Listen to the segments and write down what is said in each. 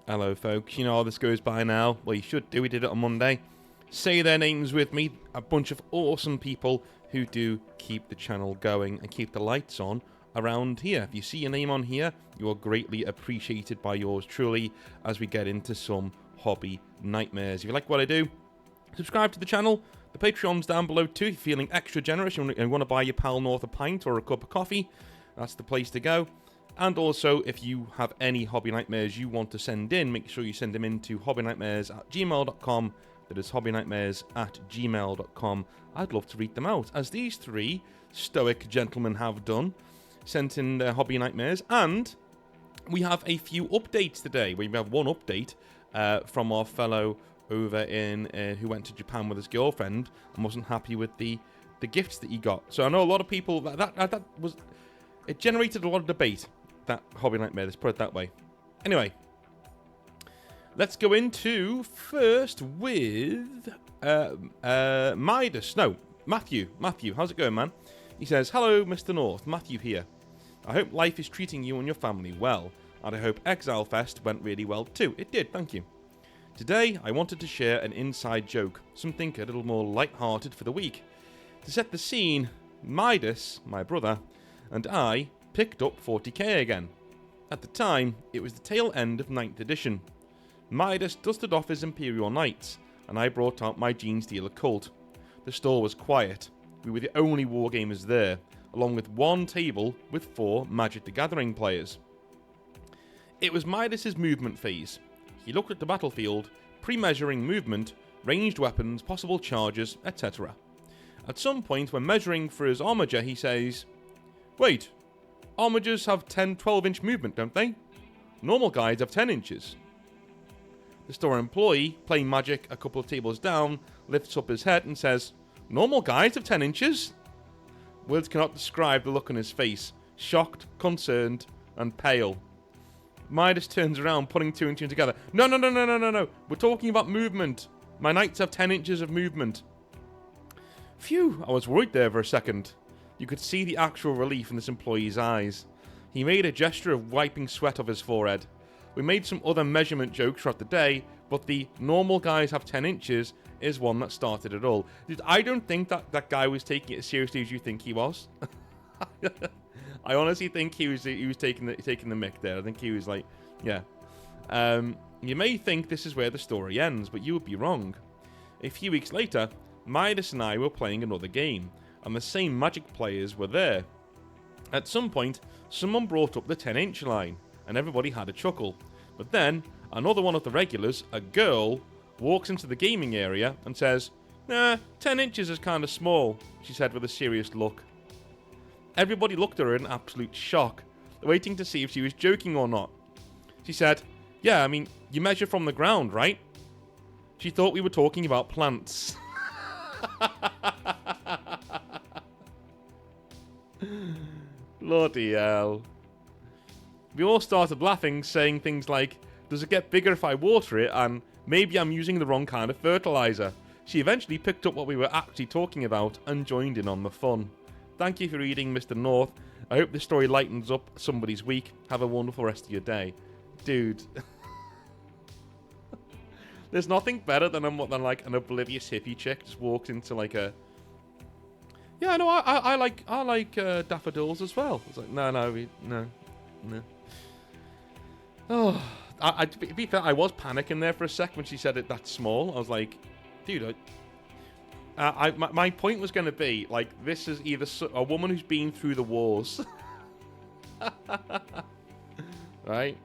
Hello, folks. You know how this goes by now. Well, you should do. We did it on Monday. Say their names with me. A bunch of awesome people who do keep the channel going and keep the lights on around here. If you see your name on here, you are greatly appreciated by yours truly as we get into some hobby nightmares. If you like what I do, subscribe to the channel. The Patreon's down below too. If you're feeling extra generous and want to buy your pal North a pint or a cup of coffee, that's the place to go. And also, if you have any hobby nightmares you want to send in, make sure you send them in to hobbynightmares@gmail.com. That is hobbynightmares@gmail.com. I'd love to read them out, as these three stoic gentlemen have done, sent in their hobby nightmares. And we have a few updates today. We have one update from our fellow over in who went to Japan with his girlfriend and wasn't happy with the gifts that he got. So I know a lot of people that was, it generated a lot of debate, that hobby nightmare, let's put it that way. Anyway, let's go into first with Matthew. Matthew, how's it going, man? He says, hello, Mr. North, Matthew here. I hope life is treating you and your family well, and I hope Exile Fest went really well too. It did, thank you. Today, I wanted to share an inside joke, something a little more light-hearted for the week. To set the scene, Midas, my brother, and I picked up 40k again. At the time, it was the tail end of 9th edition. Midas dusted off his Imperial Knights, and I brought out my Gene Stealer cult. The store was quiet. We were the only wargamers there, along with one table with 4 Magic the Gathering players. It was Midas's movement phase. He looked at the battlefield, pre-measuring movement, ranged weapons, possible charges, etc. At some point, when measuring for his armager, he says, "Wait, armagers have 10-12-inch movement, don't they? Normal guys have 10 inches. The store employee, playing Magic a couple of tables down, lifts up his head and says, "Normal guys have 10 inches? Words cannot describe the look on his face, shocked, concerned, and pale. Midas turns around, putting 2 and 2 together. No. We're talking about movement. My knights have 10 inches of movement." Phew, I was worried there for a second. You could see the actual relief in this employee's eyes. He made a gesture of wiping sweat off his forehead. We made some other measurement jokes throughout the day, but the normal guys have 10 inches is one that started it all. Dude, I don't think that guy was taking it as seriously as you think he was. I honestly think he was taking the mick there. I think he was like, yeah. You may think this is where the story ends, but you would be wrong. A few weeks later, Midas and I were playing another game, and the same Magic players were there. At some point, someone brought up the 10-inch line, and everybody had a chuckle. But then, another one of the regulars, a girl, walks into the gaming area and says, "Nah, 10 inches is kind of small," she said with a serious look. Everybody looked at her in absolute shock, waiting to see if she was joking or not. She said, "Yeah, I mean, you measure from the ground, right?" She thought we were talking about plants. Bloody hell. We all started laughing, saying things like, "Does it get bigger if I water it?" and "Maybe I'm using the wrong kind of fertilizer." She eventually picked up what we were actually talking about and joined in on the fun. Thank you for reading, Mr. North. I hope this story lightens up somebody's week. Have a wonderful rest of your day. Dude. There's nothing better than like an oblivious hippie chick just walks into like a... "Yeah, no, I like daffodils as well." It's like, no. Oh, to be fair, I was panicking there for a sec when she said it that small. I was like, dude, my point was going to be, like, this is either a woman who's been through the wars. Right?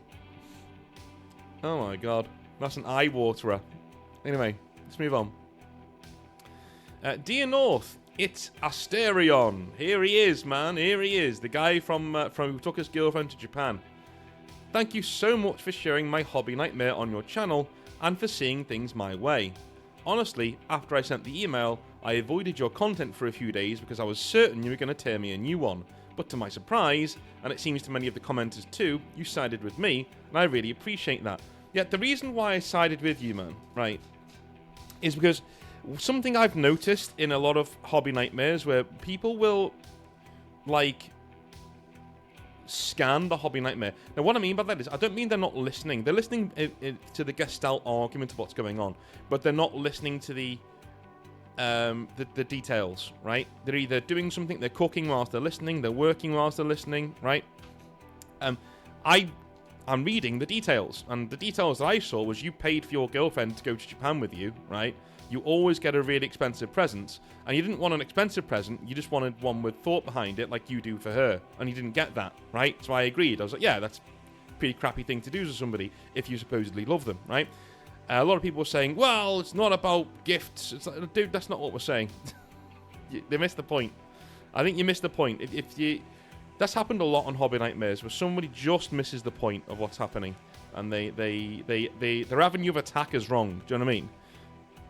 Oh my god. That's an eye waterer. Anyway, let's move on. Dear North, it's Asterion. Here he is, man. Here he is. The guy from who took his girlfriend to Japan. Thank you so much for sharing my hobby nightmare on your channel and for seeing things my way. Honestly, after I sent the email, I avoided your content for a few days because I was certain you were going to tear me a new one. But to my surprise, and it seems to many of the commenters too, you sided with me, and I really appreciate that. Yet the reason why I sided with you, man, right, is because something I've noticed in a lot of hobby nightmares where people will, like, scan the Hobby Nightmare. Now, what I mean by that is, I don't mean they're not listening. They're listening to the Gestalt argument of what's going on, but they're not listening to the details, right? They're either doing something, they're cooking whilst they're listening, they're working whilst they're listening, right? I'm reading the details, and the details that I saw was you paid for your girlfriend to go to Japan with you, right? You always get a really expensive present, and you didn't want an expensive present, you just wanted one with thought behind it, like you do for her, and you didn't get that, right? So I agreed. I was like, yeah, that's a pretty crappy thing to do to somebody if you supposedly love them, right? A lot of people were saying, well, it's not about gifts. It's like, dude, that's not what we're saying. They missed the point. I think you missed the point. That's happened a lot on Hobby Nightmares, where somebody just misses the point of what's happening, and their avenue of attack is wrong. Do you know what I mean?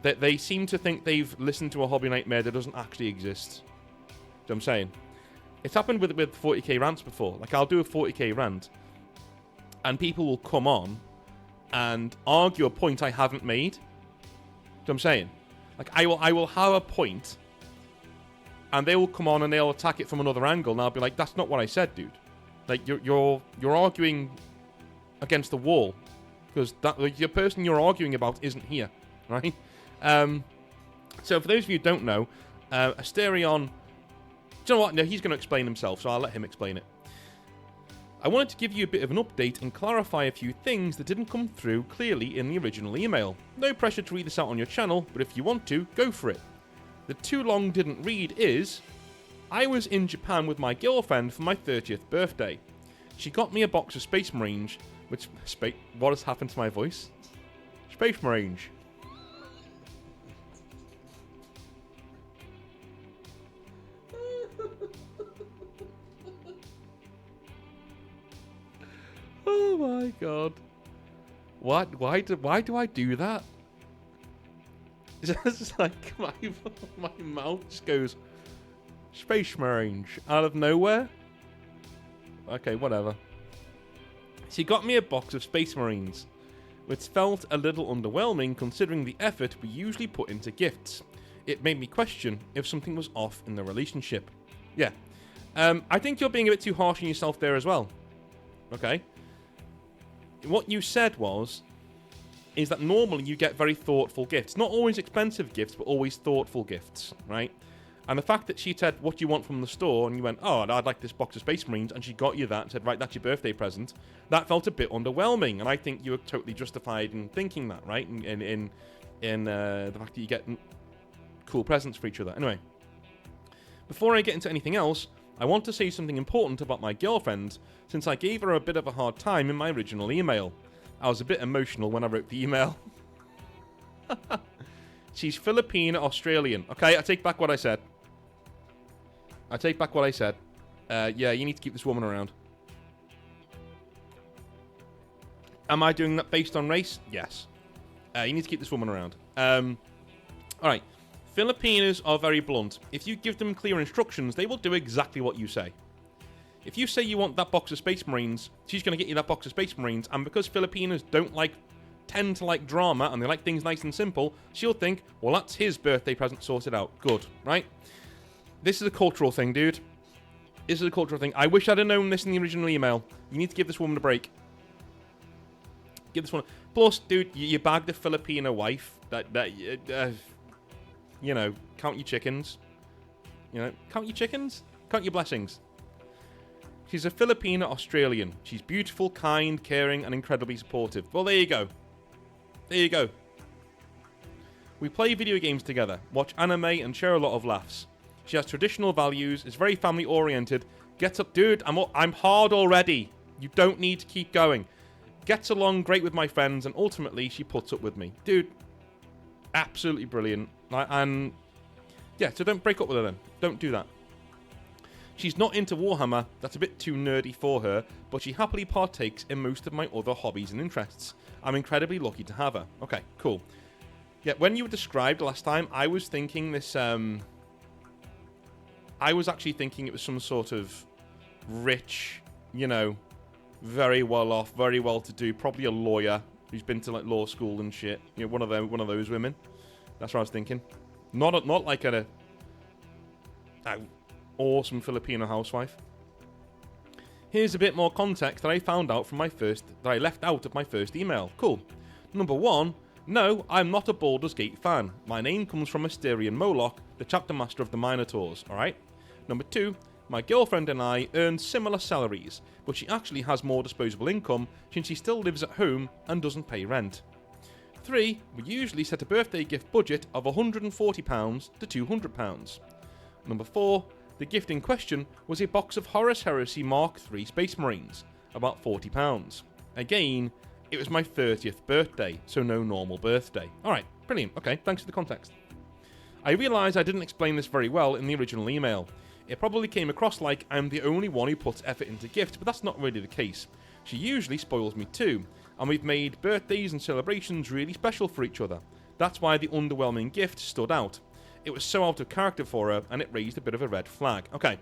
They seem to think they've listened to a Hobby Nightmare that doesn't actually exist. Do you know what I'm saying? It's happened with 40k rants before. Like, I'll do a 40k rant, and people will come on and argue a point I haven't made. Do you know what I'm saying? Like, I will have a point, and they will come on and they'll attack it from another angle, and I'll be like, that's not what I said, dude. Like, you're arguing against the wall, because the person you're arguing about isn't here, right? So for those of you who don't know, Asterion, do you know what? No, he's going to explain himself, so I'll let him explain it. I wanted to give you a bit of an update and clarify a few things that didn't come through clearly in the original email. No pressure to read this out on your channel, but if you want to, go for it. The too long didn't read is, I was in Japan with my girlfriend for my 30th birthday. She got me a box of Space Marines, what has happened to my voice? Space Marines. Oh my god. Why do I do that? It's just like my mouth just goes Space Marines out of nowhere. Okay, whatever. She got me a box of Space Marines, which felt a little underwhelming considering the effort we usually put into gifts. It made me question if something was off in the relationship. Yeah. I think you're being a bit too harsh on yourself there as well. Okay? What you said is that normally you get very thoughtful gifts. Not always expensive gifts, but always thoughtful gifts, right? And the fact that she said, what do you want from the store? And you went, oh, I'd like this box of Space Marines. And she got you that and said, right, that's your birthday present. That felt a bit underwhelming. And I think you were totally justified in thinking that, right? In the fact that you get cool presents for each other. Anyway, before I get into anything else, I want to say something important about my girlfriend, since I gave her a bit of a hard time in my original email. I was a bit emotional when I wrote the email. She's Filipino-Australian. Okay, I take back what I said. Yeah, you need to keep this woman around. Am I doing that based on race? Yes. You need to keep this woman around. Alright. Filipinos are very blunt. If you give them clear instructions, they will do exactly what you say. If you say you want that box of Space Marines, she's going to get you that box of Space Marines, and because Filipinos tend to like drama, and they like things nice and simple, she'll think, well, that's his birthday present sorted out. Good, right? This is a cultural thing, dude. This is a cultural thing. I wish I'd have known this in the original email. You need to give this woman a break. Give this one... Plus, dude, you bagged a Filipino wife. You know, count your chickens. Count your blessings. She's a Filipino-Australian. She's beautiful, kind, caring, and incredibly supportive. Well, there you go. We play video games together, watch anime, and share a lot of laughs. She has traditional values, is very family-oriented, gets up... Dude, I'm hard already. You don't need to keep going. Gets along great with my friends, and ultimately, she puts up with me. Dude, absolutely brilliant. And yeah, so don't break up with her then. Don't do that. She's not into Warhammer, that's a bit too nerdy for her, but she happily partakes in most of my other hobbies and interests. I'm incredibly lucky to have her. Okay, cool. Yeah, when you were described last time, I was thinking this, I was actually thinking it was some sort of rich, very well off, very well to do, probably a lawyer who's been to like law school and shit. One of those women. That's what I was thinking. Not like an awesome Filipino housewife. Here's a bit more context that I found out from that I left out of my first email. Cool. Number 1, no, I'm not a Baldur's Gate fan. My name comes from Asterion Moloch, the chapter master of the Minotaurs, alright? Number 2, my girlfriend and I earn similar salaries, but she actually has more disposable income since she still lives at home and doesn't pay rent. 3, we usually set a birthday gift budget of £140 to £200. Number 4, the gift in question was a box of Horus Heresy Mark III Space Marines, about £40. Again, it was my 30th birthday, so no normal birthday. Alright, brilliant, okay, thanks for the context. I realise I didn't explain this very well in the original email. It probably came across like I'm the only one who puts effort into gifts, but that's not really the case. She usually spoils me too, and we've made birthdays and celebrations really special for each other. That's why the underwhelming gift stood out. It was so out of character for her, and it raised a bit of a red flag. Okay.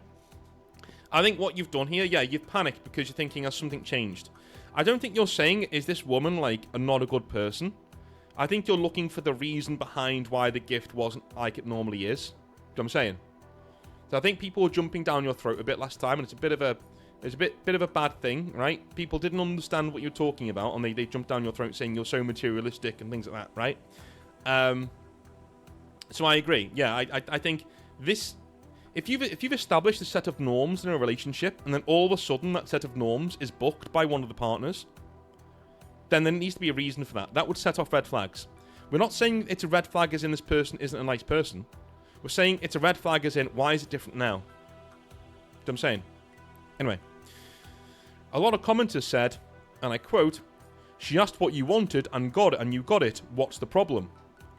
I think what you've done here, yeah, you've panicked because you're thinking, has something changed? I don't think you're saying, is this woman, like, not a good person? I think you're looking for the reason behind why the gift wasn't like it normally is. Do you know what I'm saying? So I think people were jumping down your throat a bit last time, and it's a bit of a bad thing, right? People didn't understand what you're talking about, and they jumped down your throat saying you're so materialistic and things like that, right? So I agree. Yeah, I think this... If you've established a set of norms in a relationship, and then all of a sudden that set of norms is bucked by one of the partners, then there needs to be a reason for that. That would set off red flags. We're not saying it's a red flag as in this person isn't a nice person. We're saying it's a red flag as in, why is it different now? You know what I'm saying? Anyway. A lot of commenters said, and I quote, "She asked what you wanted and got it, and you got it. What's the problem?"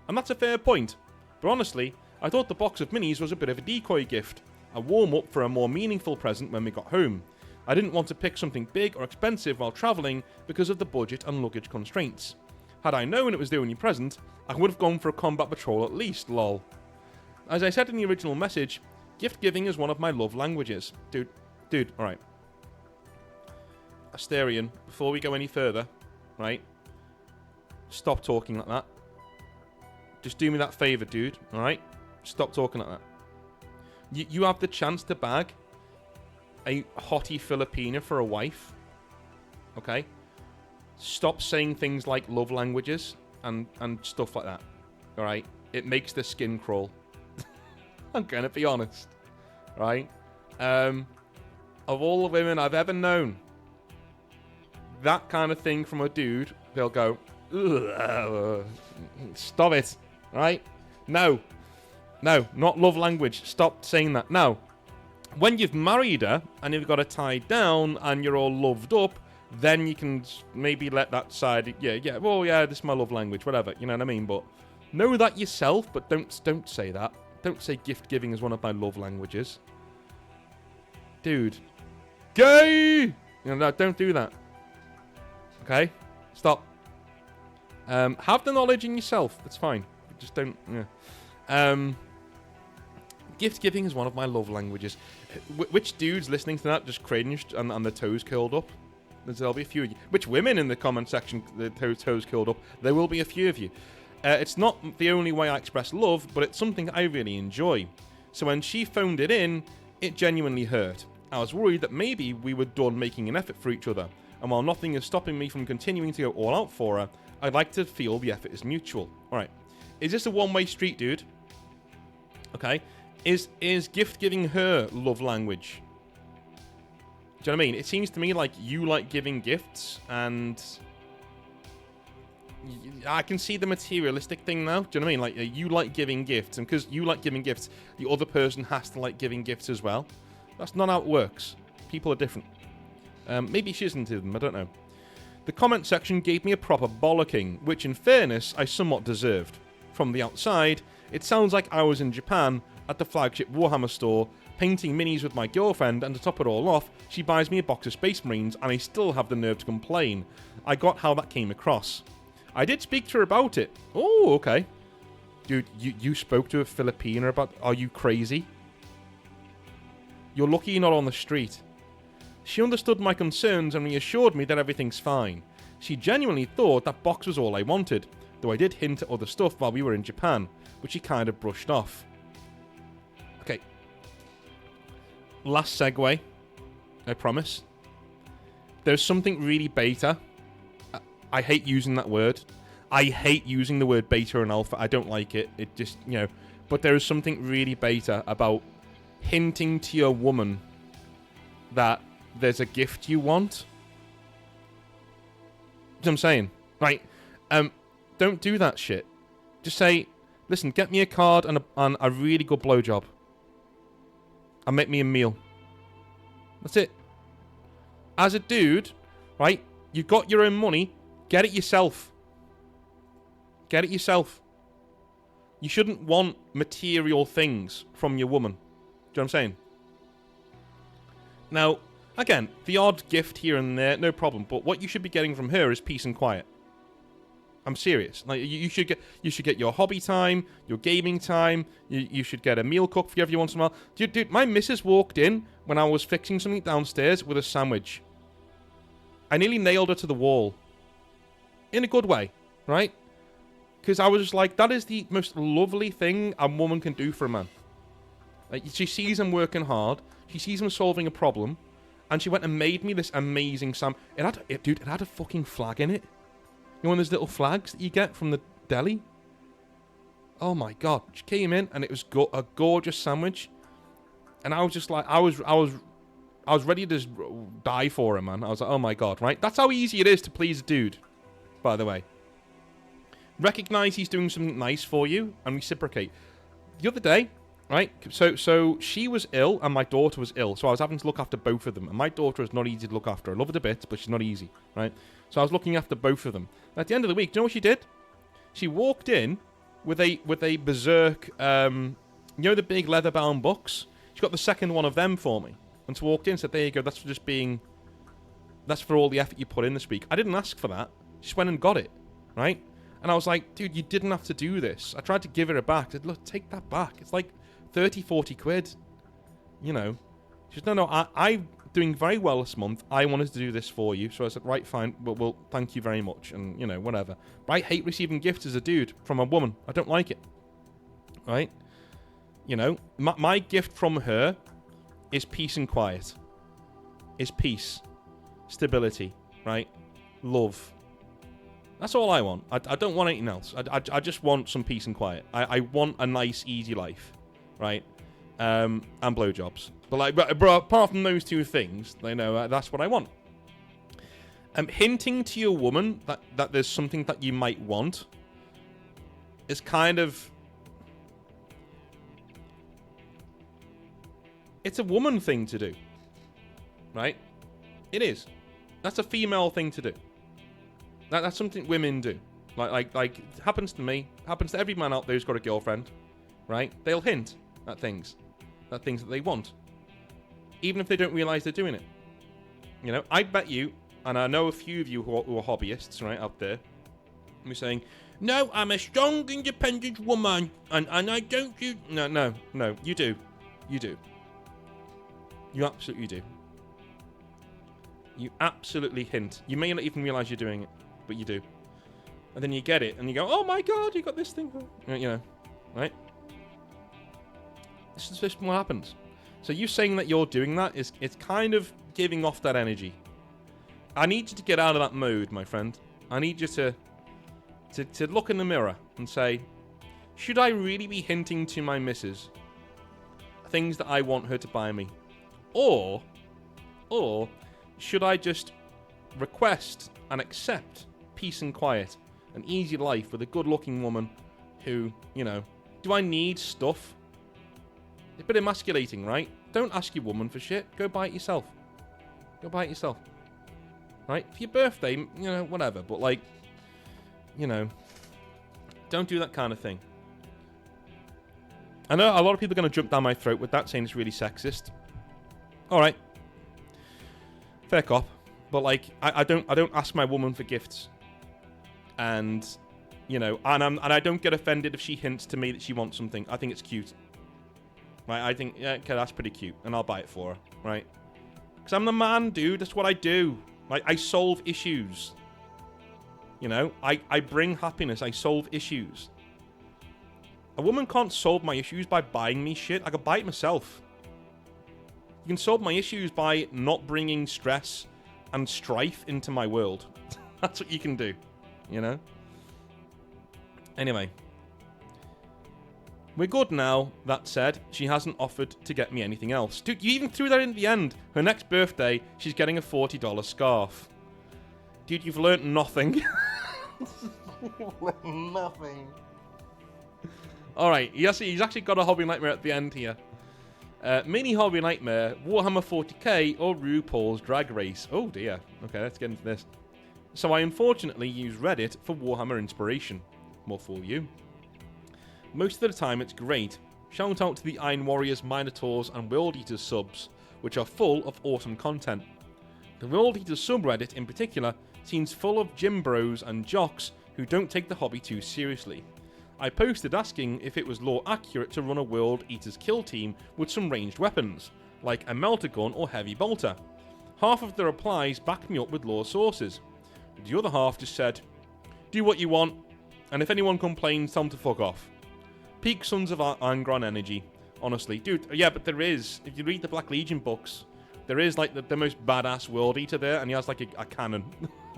And that's a fair point. But honestly, I thought the box of minis was a bit of a decoy gift, a warm-up for a more meaningful present when we got home. I didn't want to pick something big or expensive while travelling because of the budget and luggage constraints. Had I known it was the only present, I would have gone for a combat patrol at least, lol. As I said in the original message, gift giving is one of my love languages. Dude, alright. Asterion, before we go any further, right? Stop talking like that. Just do me that favour, dude, alright? Stop talking like that. You have the chance to bag a hottie Filipina for a wife. Okay? Stop saying things like love languages and stuff like that. Alright? It makes the skin crawl. I'm gonna be honest. Right? Of all the women I've ever known, that kind of thing from a dude, they'll go, ugh, stop it. Right? No, not love language. Stop saying that. Now, when you've married her and you've got her tied down and you're all loved up, then you can maybe let that side. Yeah. Well, yeah, this is my love language, whatever. You know what I mean? But know that yourself. But don't say that. Don't say gift giving is one of my love languages, dude. Gay. No, don't do that. Okay, stop. Have the knowledge in yourself. That's fine. Just don't. Yeah. Gift giving is one of my love languages. Which dudes listening to that just cringed and their toes curled up? There'll be a few of you. Which women in the comment section, the toes curled up? There will be a few of you. It's not the only way I express love, but it's something I really enjoy. So when she phoned it in, it genuinely hurt. I was worried that maybe we were done making an effort for each other, and while nothing is stopping me from continuing to go all out for her, I'd like to feel the effort is mutual. Alright. Is this a one-way street, dude? Okay. Is gift giving her love language? Do you know what I mean? It seems to me like you like giving gifts, and I can see the materialistic thing now. Do you know what I mean? Like, you like giving gifts, and because you like giving gifts, the other person has to like giving gifts as well. That's not how it works. People are different. Maybe she's into them, I don't know. The comment section gave me a proper bollocking, which in fairness, I somewhat deserved. From the outside, it sounds like I was in Japan at the flagship Warhammer store, painting minis with my girlfriend, and to top it all off, she buys me a box of Space Marines, and I still have the nerve to complain. I got how that came across. I did speak to her about it. Oh, okay. Dude, you spoke to a Filipina about... Are you crazy? You're lucky you're not on the street. She understood my concerns and reassured me that everything's fine. She genuinely thought that box was all I wanted, though I did hint at other stuff while we were in Japan, which she kind of brushed off. Okay. Last segue. I promise. there's something really beta. I hate using that word. I hate using the word beta and alpha. I don't like it. It just, but there is something really beta about hinting to your woman that there's a gift you want. You know what I'm saying? Right? Don't do that shit. Just say, listen, get me a card and a really good blowjob. And make me a meal. That's it. As a dude, right? You got your own money. Get it yourself. Get it yourself. You shouldn't want material things from your woman. Do you know what I'm saying? Now, again, the odd gift here and there, no problem. But what you should be getting from her is peace and quiet. I'm serious. Like you should get your hobby time, your gaming time. You should get a meal cooked for you every once in a while. Dude, my missus walked in when I was fixing something downstairs with a sandwich. I nearly nailed her to the wall. In a good way, right? Because I was just like, that is the most lovely thing a woman can do for a man. Like, she sees him working hard. She sees him solving a problem. And she went and made me this amazing It had a fucking flag in it. You know one of those little flags that you get from the deli? Oh my god. She came in and it was a gorgeous sandwich. And I was just like, I was ready to just die for her, man. I was like, oh my god, right? That's how easy it is to please a dude, by the way. Recognize he's doing something nice for you and reciprocate. The other day, right? So she was ill and my daughter was ill. So I was having to look after both of them. And my daughter is not easy to look after. I love her a bit, but she's not easy, right? So I was looking after both of them. At the end of the week, do you know what she did? She walked in with a berserk, the big leather-bound books? She got the second one of them for me. And she walked in and said, there you go, that's for all the effort you put in this week. I didn't ask for that. She just went and got it, right? And I was like, dude, you didn't have to do this. I tried to give her it back. I said, look, take that back. It's like 30, 40 quid. You know. She said, no, I'm doing very well this month. I wanted to do this for you. So I said, right, fine. Well, thank you very much. And, whatever. But I hate receiving gifts as a dude from a woman. I don't like it. Right? My gift from her is peace and quiet. Is peace. Stability. Right? Love. That's all I want. I don't want anything else. I just want some peace and quiet. I want a nice, easy life, right? And blowjobs. But apart from those two things, that's what I want. Hinting to your woman that there's something that you might want is kind of... It's a woman thing to do, right? It is. That's a female thing to do. That's something women do. Like it happens to me. Happens to every man out there who's got a girlfriend, right? They'll hint at things that they want, even if they don't realize they're doing it. I bet you, and I know a few of you who are hobbyists, right, out there, who are saying, "No, I'm a strong, independent woman, and I don't do." No, you do, you absolutely do. You absolutely hint. You may not even realize you're doing it. But you do. And then you get it, and you go, oh my god, you got this thing. Right? This is just what happens. So you saying that you're doing that it's kind of giving off that energy. I need you to get out of that mode, my friend. I need you to look in the mirror and say, should I really be hinting to my missus things that I want her to buy me? Or should I just request and accept peace and quiet, an easy life with a good-looking woman who, do I need stuff? It's a bit emasculating, right? Don't ask your woman for shit. Go buy it yourself. Right? For your birthday, whatever. But, don't do that kind of thing. I know a lot of people are going to jump down my throat with that, saying it's really sexist. Alright. Fair cop. But, I don't ask my woman for gifts. And, and I don't get offended if she hints to me that she wants something. I think it's cute. Right? I think, yeah, okay, that's pretty cute. And I'll buy it for her. Right? Because I'm the man, dude. That's what I do. I solve issues. I bring happiness. I solve issues. A woman can't solve my issues by buying me shit. I can buy it myself. You can solve my issues by not bringing stress, and strife into my world. That's what you can do, you know? Anyway. We're good now. That said, she hasn't offered to get me anything else. Dude, you even threw that in at the end. Her next birthday, she's getting a $40 scarf. Dude, you've learnt nothing. Nothing. Alright, he's actually got a hobby nightmare at the end here. Mini hobby nightmare, Warhammer 40k or RuPaul's Drag Race. Oh dear. Okay, let's get into this. So I unfortunately use Reddit for Warhammer inspiration. More fool you. Most of the time it's great. Shout out to the Iron Warriors, Minotaurs and World Eaters subs, which are full of awesome content. The World Eaters subreddit in particular seems full of gym bros and jocks who don't take the hobby too seriously. I posted asking if it was lore accurate to run a World Eaters kill team with some ranged weapons, like a melter gun or heavy bolter. Half of the replies backed me up with lore sources. The other half just said, do what you want, and if anyone complains, tell them to fuck off. Peak Sons of Angron energy. Honestly. Dude, yeah, but there is. If you read the Black Legion books, there is, like, the most badass World Eater there, and he has, like, a cannon.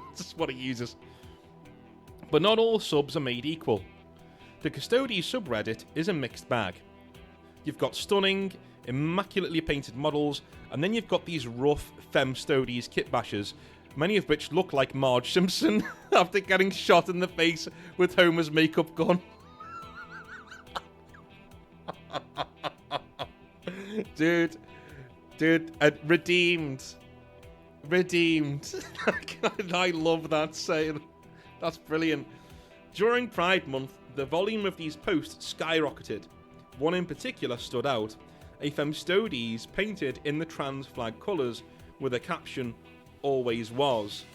That's what he uses. But not all subs are made equal. The Custodes subreddit is a mixed bag. You've got stunning, immaculately painted models, and then you've got these rough Femstodes kit bashers, many of which look like Marge Simpson after getting shot in the face with Homer's makeup gun. Dude, redeemed. I love that saying. That's brilliant. During Pride Month, the volume of these posts skyrocketed. One in particular stood out, a Femstodes painted in the trans flag colours with a caption, always was.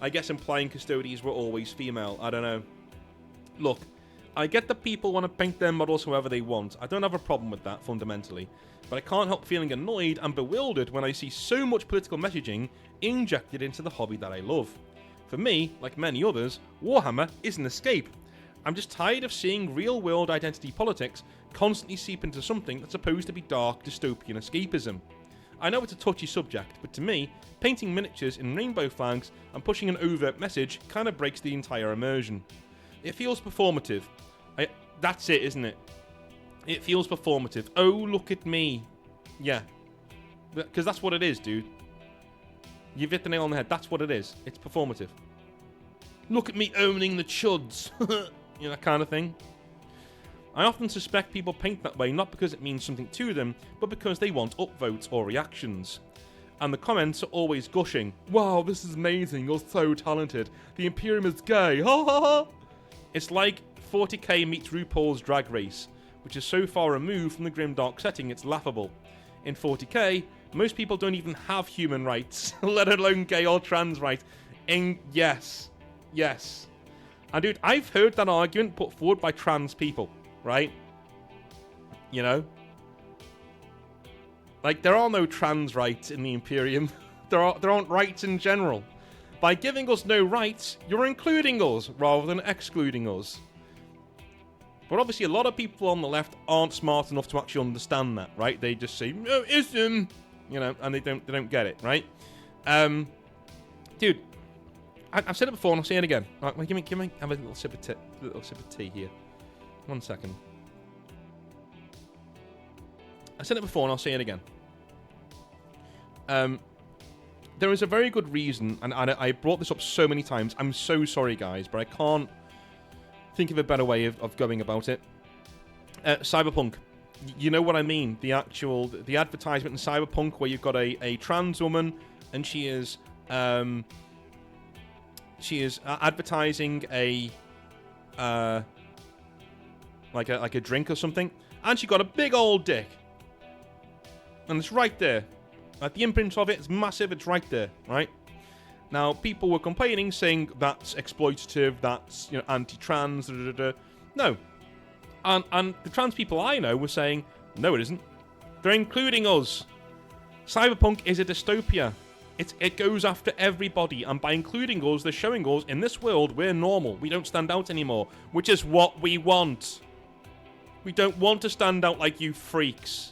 I guess implying Custodes were always female, I don't know. Look, I get that people want to paint their models however they want. I don't have a problem with that, fundamentally. But I can't help feeling annoyed and bewildered when I see so much political messaging injected into the hobby that I love. For me, like many others, Warhammer is an escape. I'm just tired of seeing real-world identity politics constantly seep into something that's supposed to be dark, dystopian escapism. I know it's a touchy subject, but to me, painting miniatures in rainbow flags and pushing an overt message kind of breaks the entire immersion. It feels performative. That's it, isn't it? It feels performative. Oh, look at me. Yeah. Because that's what it is, dude. You've hit the nail on the head. That's what it is. It's performative. Look at me owning the chuds. You know, that kind of thing. I often suspect people paint that way not because it means something to them, but because they want upvotes or reactions. And the comments are always gushing. Wow, this is amazing. You're so talented. The Imperium is gay. Ha ha ha. It's like 40k meets RuPaul's Drag Race, which is so far removed from the grimdark setting it's laughable. In 40k, most people don't even have human rights, let alone gay or trans rights. Yes. And dude, I've heard that argument put forward by trans people, right? You know? Like, there are no trans rights in the Imperium. There aren't rights in general. By giving us no rights, you're including us rather than excluding us. But obviously a lot of people on the left aren't smart enough to actually understand that, right? They just say, no, ism, you know, and they don't get it, right? Dude, I've said it before and I'll say it again. Right, give me have a little sip of tea here. 1 second. I said it before and I'll say it again. There is a very good reason, and I brought this up so many times. I'm so sorry, guys, but I can't think of a better way of going about it. Cyberpunk. You know what I mean? The advertisement in Cyberpunk where you've got a trans woman and she is advertising a like a drink or something, and she got a big old dick, and it's right there. The imprint of it is massive. It's right there, right? Now, people were complaining, saying that's exploitative, that's, you know, anti-trans, No. And the trans people I know were saying, no, it isn't. They're including us. Cyberpunk is a dystopia. It goes after everybody, and by including us, they're showing us, in this world, we're normal. We don't stand out anymore, which is what we want. We don't want to stand out like you freaks.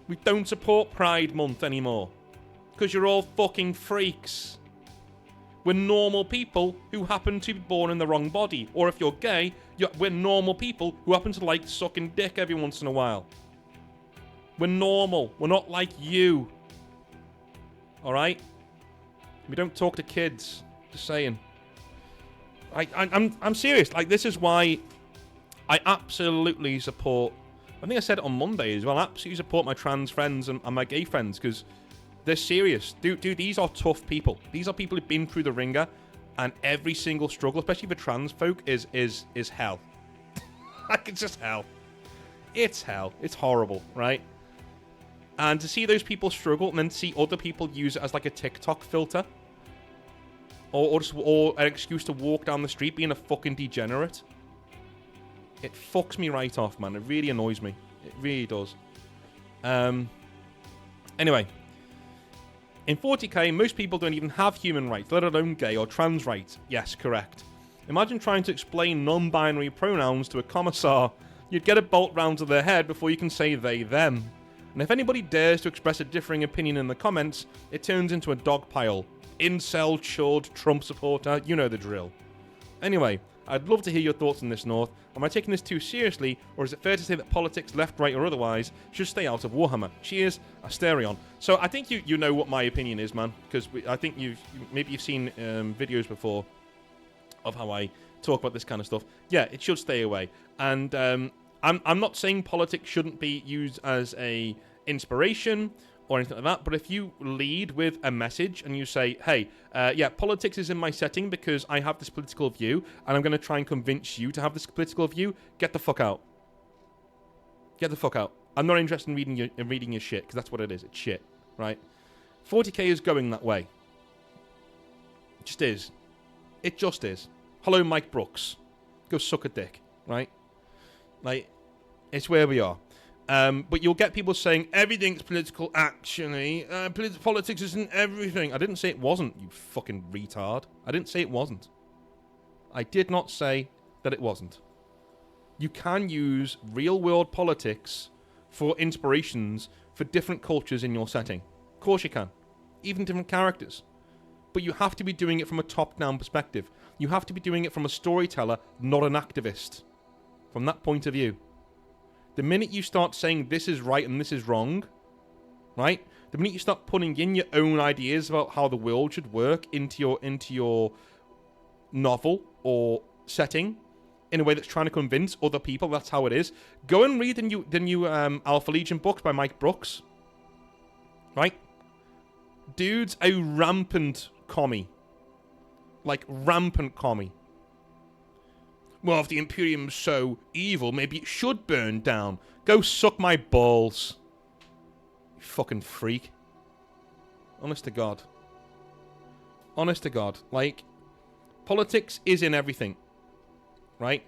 We don't support Pride Month anymore. Because you're all fucking freaks. We're normal people who happen to be born in the wrong body. Or if you're gay, we're normal people who happen to like sucking dick every once in a while. We're normal. We're not like you. Alright? We don't talk to kids. Just saying. I'm serious. Like, this is why I absolutely support... I think I said it on Monday as well. I absolutely support my trans friends and my gay friends, because they're serious. Dude, these are tough people. These are people who've been through the ringer, and every single struggle, especially for trans folk, is hell. Like, it's just hell. It's hell. It's horrible, right? And to see those people struggle and then see other people use it as like a TikTok filter, or an excuse to walk down the street being a fucking degenerate, it fucks me right off, man. It really annoys me. It really does. Anyway, in 40k, most people don't even have human rights, let alone gay or trans rights. Yes, correct. Imagine trying to explain non-binary pronouns to a commissar. You'd get a bolt round to their head before you can say they, them. And if anybody dares to express a differing opinion in the comments, it turns into a dog pile. Incel, chud, Trump supporter, you know the drill. Anyway, I'd love to hear your thoughts on this, North. Am I taking this too seriously, or is it fair to say that politics, left, right, or otherwise, should stay out of Warhammer? Cheers, Asterion. So I think you know what my opinion is, man, because I think you've seen videos before of how I talk about this kind of stuff. Yeah, it should stay away. And I'm not saying politics shouldn't be used as a inspiration or anything like that, but if you lead with a message and you say, hey, yeah, politics is in my setting because I have this political view and I'm going to try and convince you to have this political view, get the fuck out. Get the fuck out. I'm not interested in reading your shit, because that's what it is. It's shit, right? 40k is going that way. It just is. It just is. Hello, Mike Brooks. Go suck a dick, right? Like, it's where we are. But you'll get people saying, everything's political, actually. Politics isn't everything. I didn't say it wasn't, you fucking retard. I didn't say it wasn't. I did not say that it wasn't. You can use real-world politics for inspirations for different cultures in your setting. Of course you can. Even different characters. But you have to be doing it from a top-down perspective. You have to be doing it from a storyteller, not an activist. From that point of view. The minute you start saying this is right and this is wrong, right? The minute you start putting in your own ideas about how the world should work into your novel or setting in a way that's trying to convince other people that's how it is, go and read the new Alpha Legion books by Mike Brooks. Right? Dude's a rampant commie. Like, rampant commie. Well, if the Imperium's so evil, maybe it should burn down. Go suck my balls. You fucking freak. Honest to God. Honest to God. Like, politics is in everything. Right?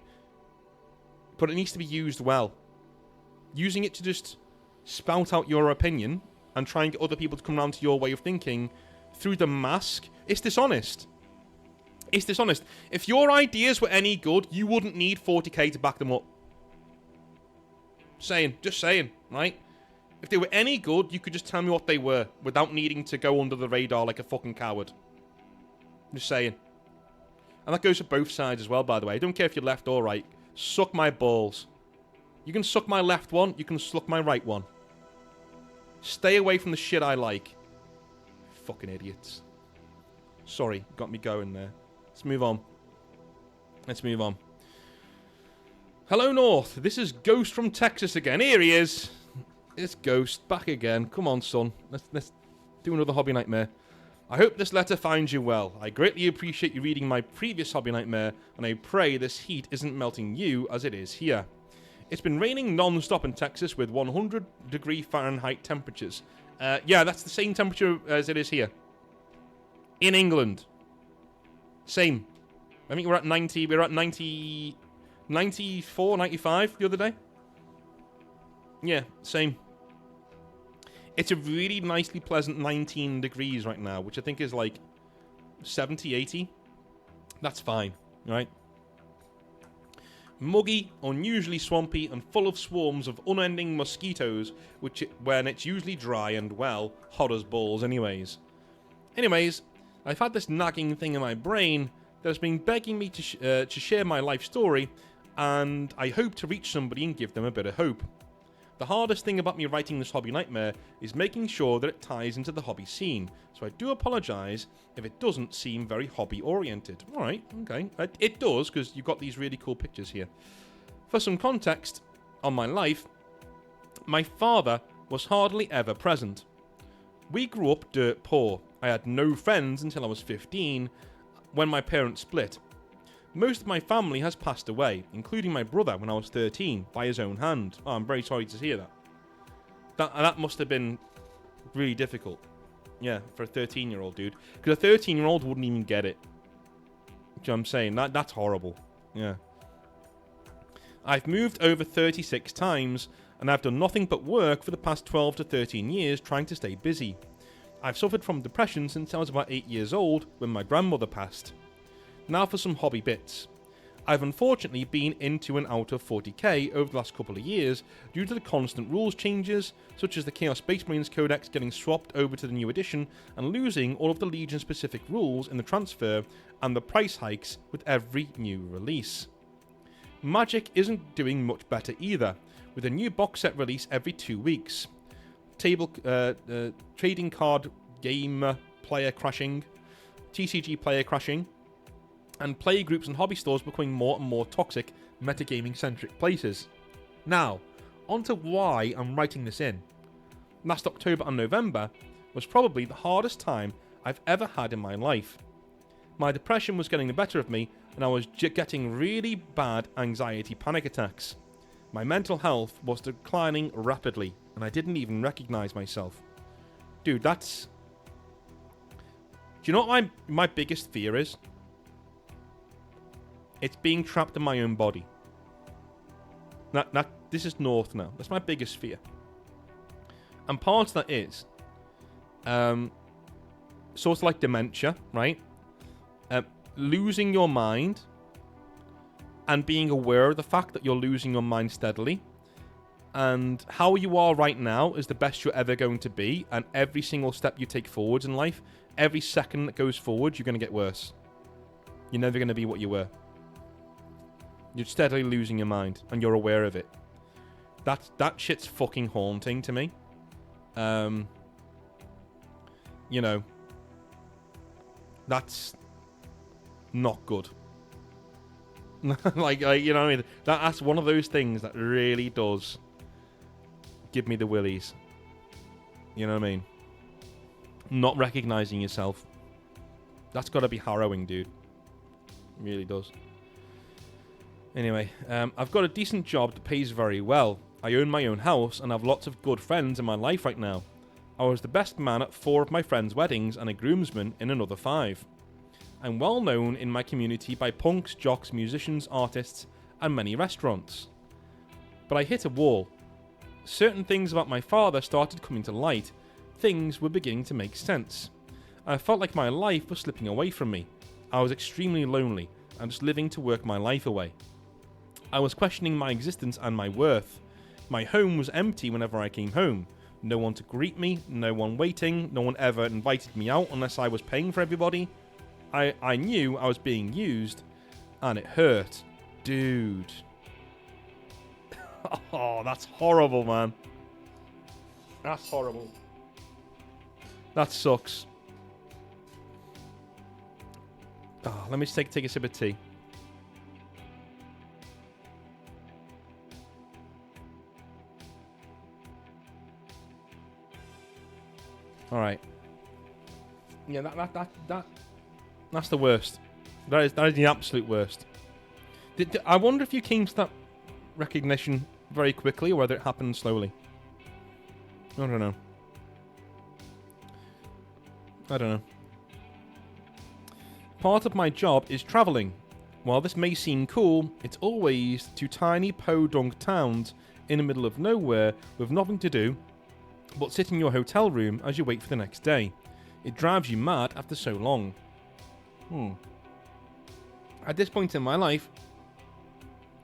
But it needs to be used well. Using it to just spout out your opinion and try and get other people to come around to your way of thinking through the mask, it's dishonest. It's dishonest. If your ideas were any good, you wouldn't need 40k to back them up. Just saying, right? If they were any good, you could just tell me what they were without needing to go under the radar like a fucking coward. Just saying. And that goes for both sides as well, by the way. I don't care if you're left or right. Suck my balls. You can suck my left one, you can suck my right one. Stay away from the shit I like. Fucking idiots. Sorry, got me going there. Let's move on. Let's move on. Hello, North. This is Ghost from Texas again. Here he is. It's Ghost. Back again. Come on, son. Let's do another Hobby Nightmare. I hope this letter finds you well. I greatly appreciate you reading my previous Hobby Nightmare, and I pray this heat isn't melting you as it is here. It's been raining non-stop in Texas with 100-degree Fahrenheit temperatures. Yeah, that's the same temperature as it is here. In England. Same. I think we're at 90, we were at 90, 94, 95 the other day. Yeah, same. It's a really nicely pleasant 19 degrees right now, which I think is like 70, 80. That's fine, right? Muggy, unusually swampy, and full of swarms of unending mosquitoes, when it's usually dry and, well, hot as balls anyways. Anyways, I've had this nagging thing in my brain that has been begging me to share my life story, and I hope to reach somebody and give them a bit of hope. The hardest thing about me writing this hobby nightmare is making sure that it ties into the hobby scene, so I do apologise if it doesn't seem very hobby oriented. Alright, okay. It does, because you've got these really cool pictures here. For some context on my life, my father was hardly ever present. We grew up dirt poor. I had no friends until I was 15, when my parents split. Most of my family has passed away, including my brother when I was 13, by his own hand. Oh, I'm very sorry to hear that. That must have been really difficult. Yeah, for a 13-year-old dude. Because a 13-year-old wouldn't even get it. Do you know what I'm saying? That's horrible. Yeah. I've moved over 36 times, and I've done nothing but work for the past 12 to 13 years trying to stay busy. I've suffered from depression since I was about 8 years old when my grandmother passed. Now for some hobby bits. I've unfortunately been into and out of 40k over the last couple of years due to the constant rules changes, such as the Chaos Space Marines Codex getting swapped over to the new edition and losing all of the Legion specific rules in the transfer, and the price hikes with every new release. Magic isn't doing much better either, with a new box set release every 2 weeks. Trading card game player crashing, TCG player crashing, and play groups and hobby stores becoming more and more toxic, metagaming-centric places. Now, onto why I'm writing this in. Last October and November was probably the hardest time I've ever had in my life. My depression was getting the better of me, and I was getting really bad anxiety panic attacks. My mental health was declining rapidly, and I didn't even recognise myself. Dude, that's... Do you know what my biggest fear is? It's being trapped in my own body. This is North now. That's my biggest fear. And part of that is sort of like dementia, right? Losing your mind and being aware of the fact that you're losing your mind steadily, and how you are right now is the best you're ever going to be, and every single step you take forwards in life, every second that goes forward, you're going to get worse. You're never going to be what you were. You're steadily losing your mind, and you're aware of it. That shit's fucking haunting to me. You know, that's not good. like, you know what I mean? That's one of those things that really does give me the willies. You know what I mean? Not recognizing yourself. That's got to be harrowing, dude. It really does. Anyway, I've got a decent job that pays very well. I own my own house and have lots of good friends in my life right now. I was the best man at 4 of my friends' weddings and a groomsman in another 5. I'm well known in my community by punks, jocks, musicians, artists, and many restaurants. But I hit a wall. Certain things about my father started coming to light. Things were beginning to make sense. I felt like my life was slipping away from me. I was extremely lonely and just living to work my life away. I was questioning my existence and my worth. My home was empty whenever I came home. No one to greet me, no one waiting, no one ever invited me out unless I was paying for everybody. I knew I was being used, and it hurt. Dude. Oh, that's horrible, man. That's horrible. That sucks. Oh, let me just take a sip of tea. All right. Yeah, that's the worst. That is the absolute worst. I wonder if you came to that recognition very quickly, or whether it happened slowly. I don't know. Part of my job is travelling. While this may seem cool, it's always to tiny podunk towns in the middle of nowhere with nothing to do but sit in your hotel room as you wait for the next day. It drives you mad after so long. At this point in my life,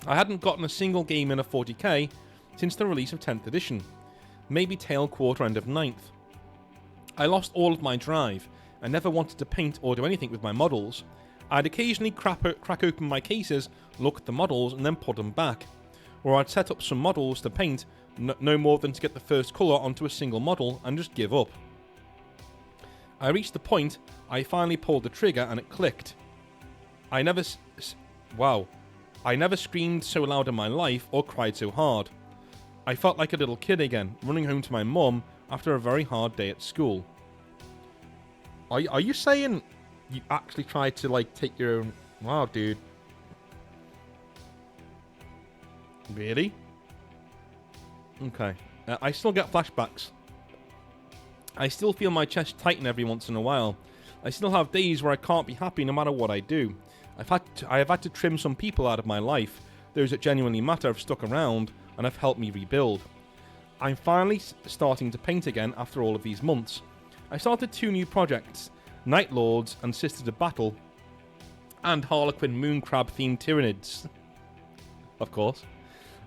I hadn't gotten a single game in a 40k since the release of 10th edition, maybe tail quarter end of 9th. I lost all of my drive. I never wanted to paint or do anything with my models. I'd occasionally crack open my cases, look at the models, and then put them back. Or I'd set up some models to paint, no more than to get the first colour onto a single model, and just give up. I reached the point, I finally pulled the trigger, and it clicked. I never screamed so loud in my life, or cried so hard. I felt like a little kid again, running home to my mum after a very hard day at school. Are you saying you actually tried to, like, take your own... Wow, dude. Really? Okay. I still get flashbacks. I still feel my chest tighten every once in a while. I still have days where I can't be happy no matter what I do. I have had to trim some people out of my life. Those that genuinely matter have stuck around and have helped me rebuild. I'm finally starting to paint again after all of these months. I started 2 new projects, Night Lords and Sisters of Battle, and Harlequin Mooncrab themed Tyranids. Of course.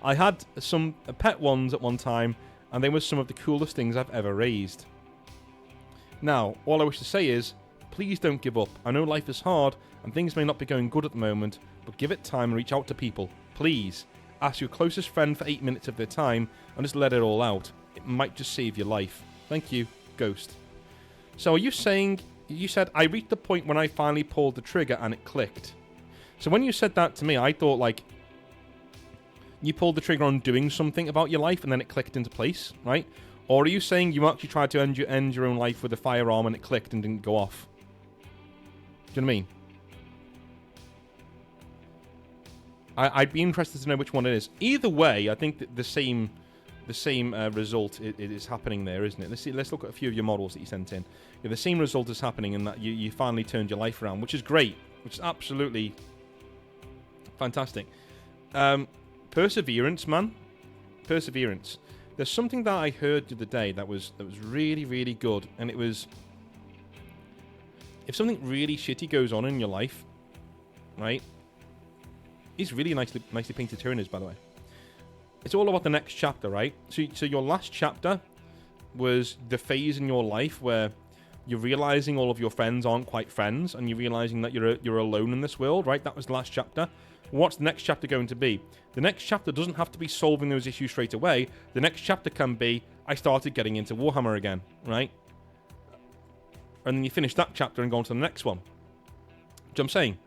I had some pet ones at one time, and they were some of the coolest things I've ever raised. Now, all I wish to say is, please don't give up. I know life is hard, and things may not be going good at the moment, but give it time and reach out to people. Please. Ask your closest friend for 8 minutes of their time, and just let it all out. It might just save your life. Thank you, Ghost. So are you saying... You said, I reached the point when I finally pulled the trigger and it clicked. So when you said that to me, I thought, like, you pulled the trigger on doing something about your life and then it clicked into place, right? Or are you saying you actually tried to end your own life with a firearm and it clicked and didn't go off? Do you know what I mean? I'd be interested to know which one it is. Either way, I think that the same result is happening there, isn't it? Let's look at a few of your models that you sent in. Yeah, the same result is happening in that you finally turned your life around, which is great, which is absolutely fantastic. Perseverance, man. Perseverance. There's something that I heard the other day that was really, really good, and it was, if something really shitty goes on in your life, right? These really nicely painted Tyranids, by the way. It's all about the next chapter, right? So your last chapter was the phase in your life where you're realizing all of your friends aren't quite friends, and you're realizing that you're alone in this world, right? That was the last chapter. What's the next chapter going to be? The next chapter doesn't have to be solving those issues straight away. The next chapter can be, I started getting into Warhammer again, right? And then you finish that chapter and go on to the next one. Do you know what I'm saying?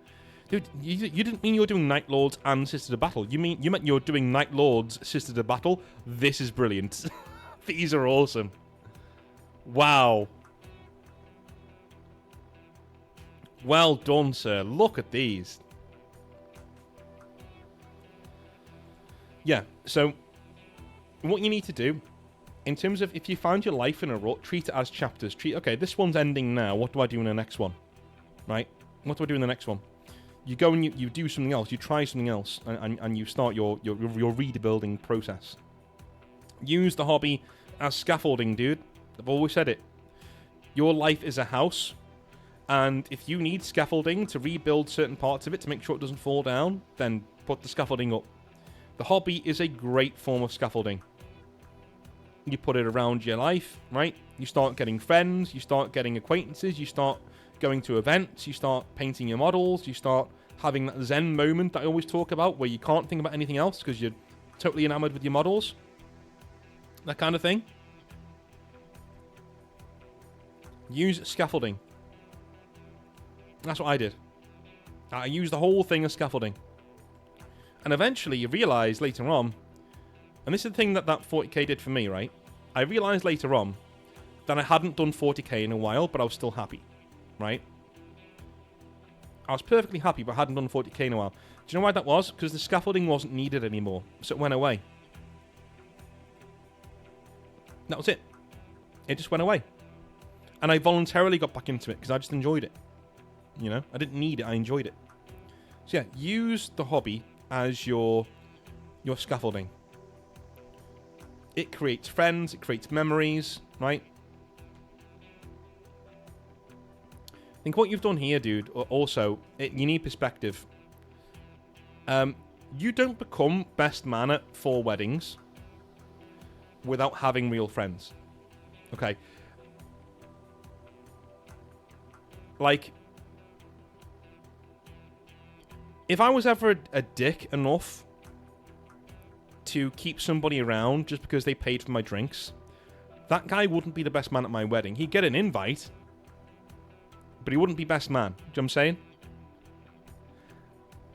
Dude, you didn't mean you were doing Night Lords and Sisters of Battle. You meant you were doing Night Lords, Sisters of Battle. This is brilliant. These are awesome. Wow. Well done, sir. Look at these. Yeah, so what you need to do, in terms of if you find your life in a rut, treat it as chapters. Okay, this one's ending now. What do I do in the next one? Right? What do I do in the next one? You go and you do something else. You try something else, and you start your rebuilding process. Use the hobby as scaffolding, dude. I've always said it. Your life is a house, and if you need scaffolding to rebuild certain parts of it to make sure it doesn't fall down, then put the scaffolding up. The hobby is a great form of scaffolding. You put it around your life, right? You start getting friends, you start getting acquaintances, you start going to events, you start painting your models, you start having that zen moment that I always talk about where you can't think about anything else because you're totally enamored with your models. That kind of thing. Use scaffolding. That's what I did. I used the whole thing as scaffolding. And eventually you realise later on, and this is the thing that 40k did for me, right? I realised later on that I hadn't done 40k in a while, but I was still happy, right? I was perfectly happy, but I hadn't done 40k in a while. Do you know why that was? Because the scaffolding wasn't needed anymore, so it went away. That was it. It just went away. And I voluntarily got back into it because I just enjoyed it. You know? I didn't need it, I enjoyed it. So yeah, use the hobby as your scaffolding. It creates friends, it creates memories, right? I think what you've done here, dude, also, you need perspective. You don't become best man at 4 weddings without having real friends. Okay? Like, if I was ever a dick enough to keep somebody around just because they paid for my drinks, that guy wouldn't be the best man at my wedding. He'd get an invite, but he wouldn't be best man. Do you know what I'm saying?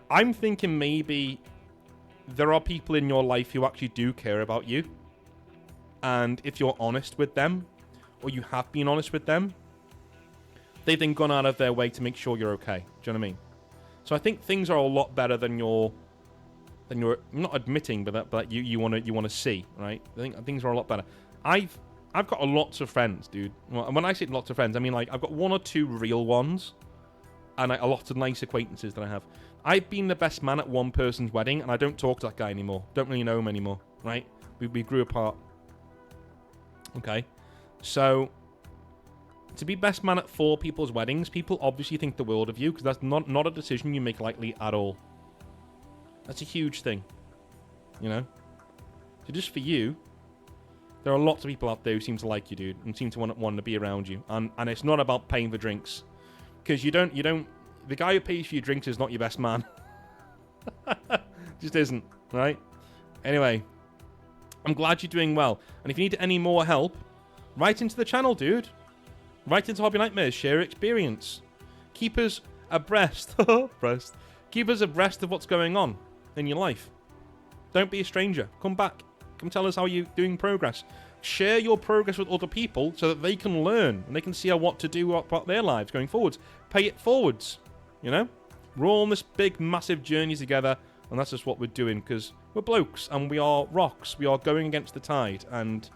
I'm thinking maybe there are people in your life who actually do care about you. And if you're honest with them, or you have been honest with them, they've then gone out of their way to make sure you're okay. Do you know what I mean? So I think things are a lot better than you're not admitting, but you want to see, right? I think things are a lot better. I've got lots of friends, dude. Well, when I say lots of friends, I mean like I've got 1 or 2 real ones, and a lot of nice acquaintances that I have. I've been the best man at one person's wedding, and I don't talk to that guy anymore. Don't really know him anymore, right? We grew apart. Okay, so to be best man at 4 people's weddings, people obviously think the world of you, because that's not a decision you make lightly at all. That's a huge thing, you know? So just for you, there are lots of people out there who seem to like you, dude, and seem to want to be around you. And it's not about paying for drinks, because you don't, the guy who pays for your drinks is not your best man. Just isn't, right? Anyway, I'm glad you're doing well. And if you need any more help, write into the channel, dude. Write into Hobby Nightmares, share your experience. Keep us abreast. Keep us abreast of what's going on in your life. Don't be a stranger. Come back. Come tell us how you're doing progress. Share your progress with other people so that they can learn and they can see what to do about their lives going forwards. Pay it forwards. You know? We're all on this big, massive journey together, and that's just what we're doing, because we're blokes and we are rocks. We are going against the tide, and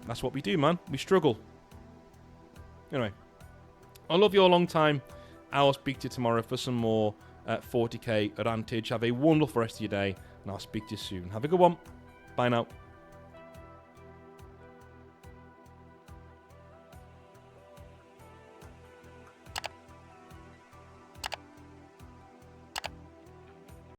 that's what we do, man. We struggle. Anyway, I love you all a long time. I'll speak to you tomorrow for some more 40k Advantage. Have a wonderful rest of your day, and I'll speak to you soon. Have a good one. Bye now.